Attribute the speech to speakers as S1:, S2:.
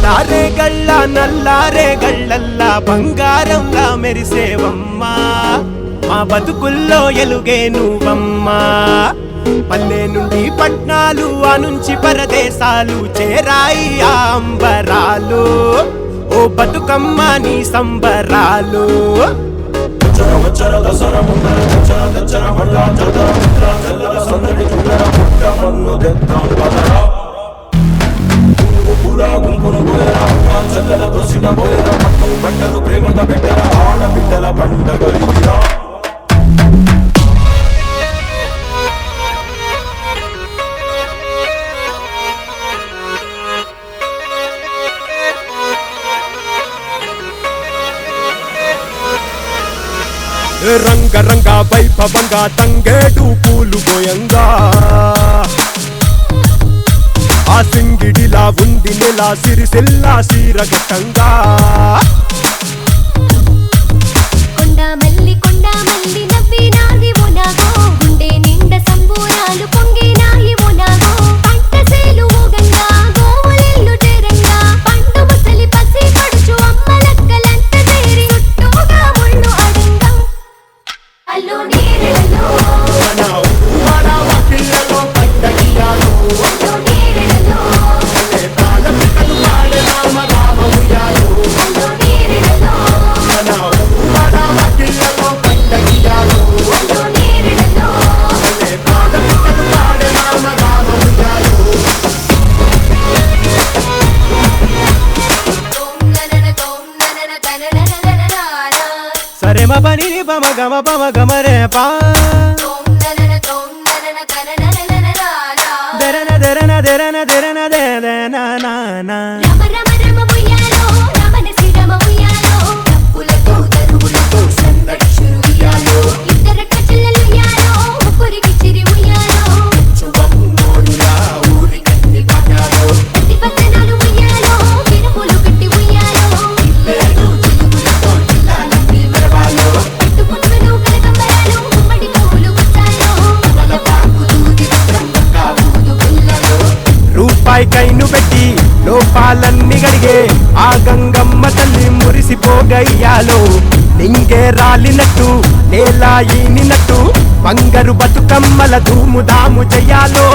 S1: నారేగళ్ళ నల్లారేగళ్ళల్లా బంగారంలా మెరిసేవమ్మా మా బతుకుల్లో ఎలుగే నువ్వమ్మా పల్లె నుండి పట్నాలు ఆ నుంచి పరదేశాలు చేరాయి ఆ అంబరాలు ఓ బతుకమ్మ నీ సంబరాలు ప్రేమగా పెట్టల ఆడబిడ్డల పండగ రంగ రంగ వైభవంగా తంగేడు పూలు గోయంగా ఆ సింగిడిలా ఉంది నెల సిరిసిల్లా సీరగట్టంగా
S2: కొండ మల్లి నవ్వి నాది ఓనాగో గుండె నిండ సంబూరాలు పొంగి నాయి ఓనాగో పంట సేలు మోగంగా గోవులెల్లు చేరంగా పండు ముసలి పసి పడుచు అమ్మలక్కలంత చేరి చుట్టూగా ముళ్ళు అడంగా అల్లు నీరెలలో
S1: మన వాకిళ్ళలో పండగియాలో
S2: అల్లు నీరెలలో
S1: తాళపిట్టలు పాడే రామ రామ ఉయ్యాలో
S2: అల్లు నీరెలలో
S1: మన వాకిళ్ళలో పండగియాలో
S2: అల్లు నీరెలలో
S1: తాళపిట్టలు పాడే రామ రామ ఉయ్యాలో సరే మ పని పమ గమ రే పా దరన దరన దరన దరన దరన నా
S2: రమ రమ రమ ఉయ్యాలో రమణ శ్రీరమ ఉయ్యాలో డప్పులతో దరువులతో సందడి షురు ఉయ్యాలో ఇద్దరక్క చెల్లెలు ఉయ్యాలో ముగ్గురికి చిరి ఉయ్యాలో
S1: చువమ్మోడులా ఊరి కన్ని పాటాలో
S2: ప్రతి పట్టణాలు ఉయ్యాలో విరుపులు కట్టి ఉయ్యాలో
S1: లేడు చిలుకులతో జిల్లాలన్నీ మెరవాలో
S2: పుట్టుపుట్టులు కనకంబరాలు గుమ్మడి పువ్వులు వచ్చాలో
S1: వల పాకు దూది బ్రహ్మక్క ఊదు పిల్లలో రూపాయి కైను పెట్టి లోపాలన్నీ గడిగే ఆ గంగమ్మ తల్లి మురిసిపోగయ్యాలో నింగే రాలినట్టు నేల ఈనినట్టు బంగారు బతుకమ్మల ధూము దాము చెయ్యాలో